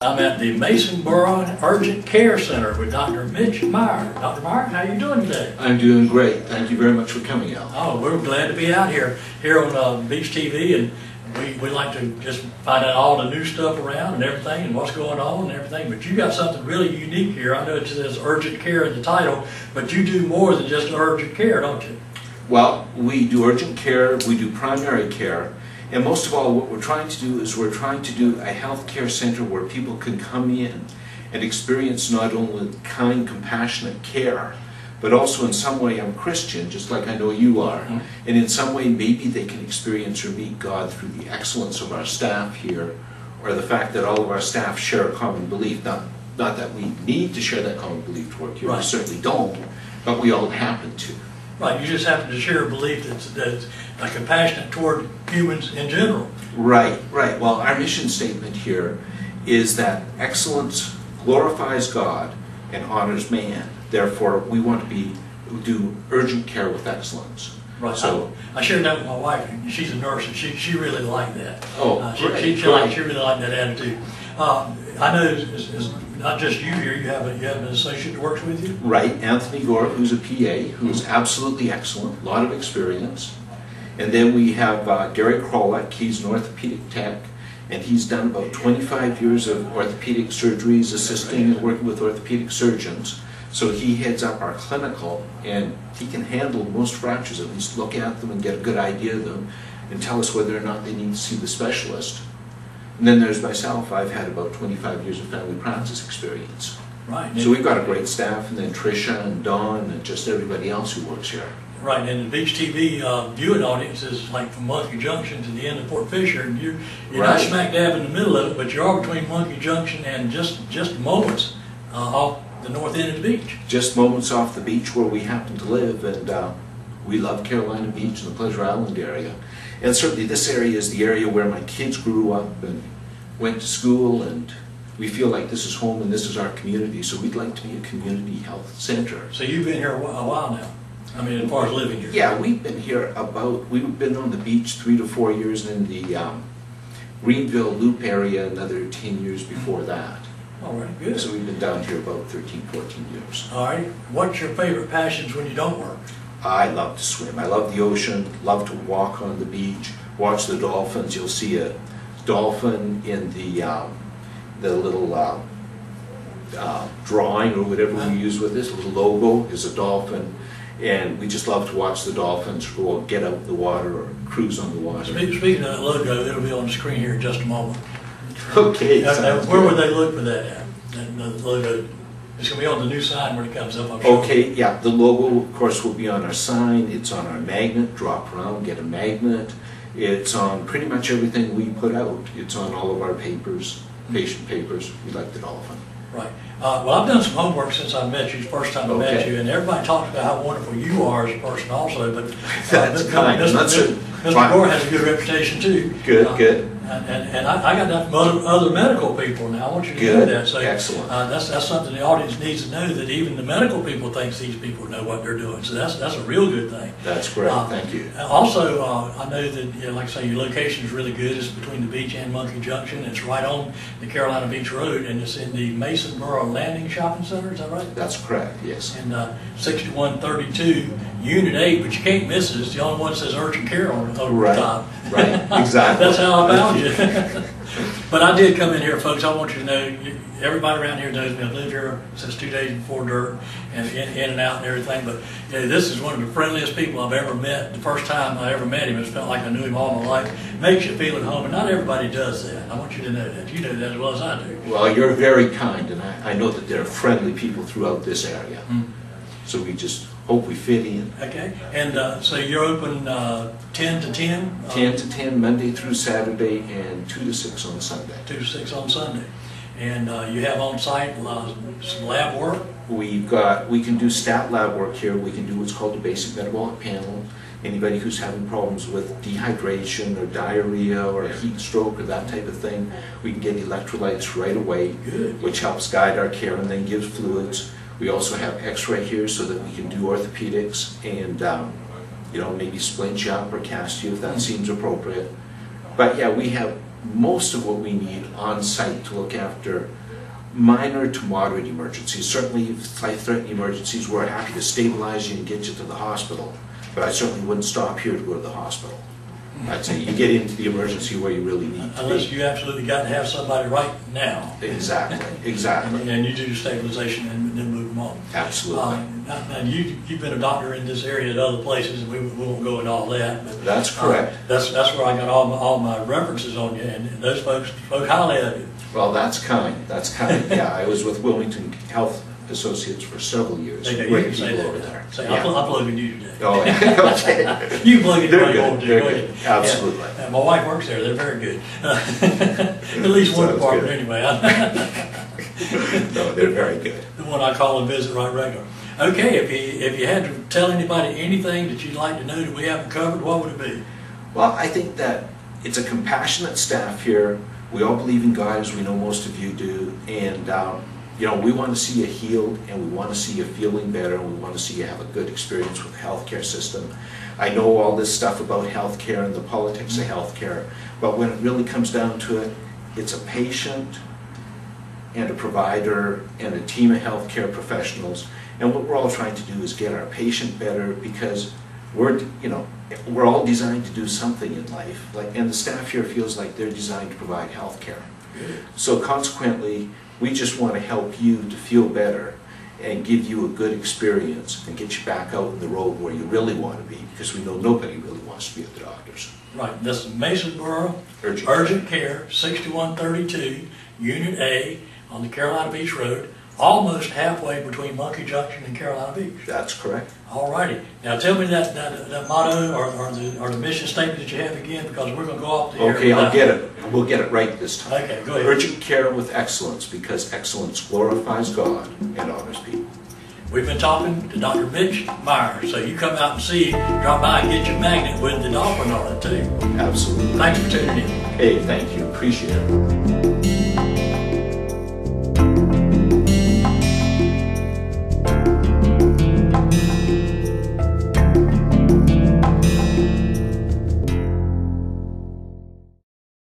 I'm at the Masonboro Urgent Care Center with Dr. Mitch Meyer. Dr. Meyer, how are you doing today? I'm doing great. Thank you very much for coming out. Oh, we're glad to be out here on Beach TV, and we like to just find out all the new stuff around and everything and what's going on and everything. But you got something really unique here. I know it says urgent care in the title, but you do more than just urgent care, don't you? Well, we do urgent care, we do primary care, and most of all what we're trying to do is we're trying to do a health care center where people can come in and experience not only kind, compassionate care, but also in some way I'm Christian, just like I know you are, and in some way maybe they can experience or meet God through the excellence of our staff here, or the fact that all of our staff share a common belief. Not that we need to share that common belief to work here, we certainly don't, but we all happen to. Right, you just happen to share a belief that's compassionate toward humans in general. Right, right. Well, our mission statement here is that excellence glorifies God and honors man. Therefore, we want to do urgent care with excellence. Right. So I shared that with my wife. She's a nurse, and she really liked that. Oh, she really liked that attitude. I know it's not just you here. You have an associate that works with you. Right, Anthony Gore, who's a PA, who's absolutely excellent, a lot of experience. And then we have Gary Krolek. He's an orthopedic tech, and he's done about 25 years of orthopedic surgeries, assisting and working with orthopedic surgeons. So he heads up our clinical, and he can handle most fractures, at least look at them and get a good idea of them, and tell us whether or not they need to see the specialist. And then there's myself. I've had about 25 years of family practice experience. Right. So we've got a great staff, and then Tricia and Dawn and just everybody else who works here. Right, and the Beach TV viewing audience is like from Monkey Junction to the end of Fort Fisher, and you're not smack dab in the middle of it, but you are between Monkey Junction and just moments off the north end of the beach. Just moments off the beach where we happen to live, and we love Carolina Beach and the Pleasure Island area. And certainly this area is the area where my kids grew up and went to school, and we feel like this is home and this is our community, so we'd like to be a community health center. So you've been here a while now? I mean, as far as living here? Yeah, we've been here we've been on the beach 3 to 4 years, and in the Greenville Loop area another 10 years before that. All right, good. So we've been down here about 13, 14 years. All right. What's your favorite passions when you don't work? I love to swim. I love the ocean, love to walk on the beach, watch the dolphins. You'll see a dolphin in the little drawing or whatever we use with this. Little logo is a dolphin. And we just love to watch the dolphins or get out in the water or cruise on the water. Speaking of that logo, it'll be on the screen here in just a moment. Okay. Where would they look for that at? The logo, it's going to be on the new sign when it comes up, I'm sure. Okay, yeah. The logo, of course, will be on our sign. It's on our magnet. Drop around, get a magnet. It's on pretty much everything we put out. It's on all of our papers, patient papers. We like the dolphin. Right. Well, I've done some homework since I met you, the first time I met you, and everybody talks about how wonderful you are as a person also, but that's kind. Mr. Gore has a good reputation too. Good, good. And I got that from other medical people now. I want you to know that. So excellent. That's something the audience needs to know, that even the medical people thinks these people know what they're doing. So that's a real good thing. That's great. Thank you. Also, I know that, like I say, your location is really good. It's between the beach and Monkey Junction. It's right on the Carolina Beach Road, and it's in the Masonboro Landing Shopping Center. Is that right? That's correct. Yes. And 6132 Unit 8, but you can't miss it. It's the only one that says urgent care on the top. Right. Exactly. That's how I found you. But I did come in here, folks. I want you to know, everybody around here knows me. I've lived here since 2 days before dirt, and in and out and everything. But this is one of the friendliest people I've ever met. The first time I ever met him, it felt like I knew him all my life. Makes you feel at home, and not everybody does that. I want you to know that. You know that as well as I do. Well, you're very kind, and I know that there are friendly people throughout this area. So we just hope we fit in. Okay, and so you're open 10 to 10? 10 to 10 Monday through Saturday, and 2 to 6 on Sunday. 2 to 6 on Sunday. And you have on site some lab work? We can do stat lab work here. We can do what's called a basic metabolic panel. Anybody who's having problems with dehydration or diarrhea or a heat stroke or that type of thing, we can get electrolytes right away, which helps guide our care and then gives fluids. We also have X-ray here so that we can do orthopedics and maybe splint you up or cast you if that seems appropriate. But yeah, we have most of what we need on site to look after minor to moderate emergencies. Certainly life-threatening emergencies, we're happy to stabilize you and get you to the hospital, but I certainly wouldn't stop here to go to the hospital. I'd say you get into the emergency where you really need to Unless be. you absolutely got to have somebody right now. Exactly, exactly. And you do stabilization and then move them on. Absolutely. Now you've been a doctor in this area at other places, and we won't go into all that. But That's correct. That's where I got all my references on you, and those folks spoke highly of you. Well, that's kind. That's kind. Yeah, I was with Wilmington Health Associates for several years. Okay, you Great can say people that. over there. Say, Yeah. I'm plugging you today. Oh, yeah. Okay. You plug it They're anybody you good. want to. They're Go good. ahead. Absolutely. Yeah. My wife works there. They're very good. At least one Sounds department good. anyway. No, they're very good. The one I call and visit right regular. Okay, if you had to tell anybody anything that you'd like to know that we haven't covered, what would it be? Well, I think that it's a compassionate staff here. We all believe in God, as we know most of you do, and you know, we want to see you healed, and we want to see you feeling better, and we want to see you have a good experience with the healthcare system. I know all this stuff about healthcare and the politics of healthcare, but when it really comes down to it, it's a patient and a provider and a team of healthcare professionals, and what we're all trying to do is get our patient better, because we're all designed to do something in life, and the staff here feels like they're designed to provide health care. So consequently, we just want to help you to feel better and give you a good experience and get you back out in the road where you really want to be, because we know nobody really wants to be at the doctor's. Right, this is Masonboro Urgent Care, 6132, Unit A, on the Carolina Beach Road, almost halfway between Monkey Junction and Carolina Beach. That's correct. All righty. Now tell me that motto or the mission statement that you have again, because we're going to go off the air. Okay, I'll get it. We'll get it right this time. Okay, go ahead. Urgent care with excellence, because excellence glorifies God and honors people. We've been talking to Dr. Mitch Meyer, so you come out and see, drop by and get your magnet with the dolphin on it too. Absolutely. Thanks for tuning in. Hey, thank you. Appreciate it.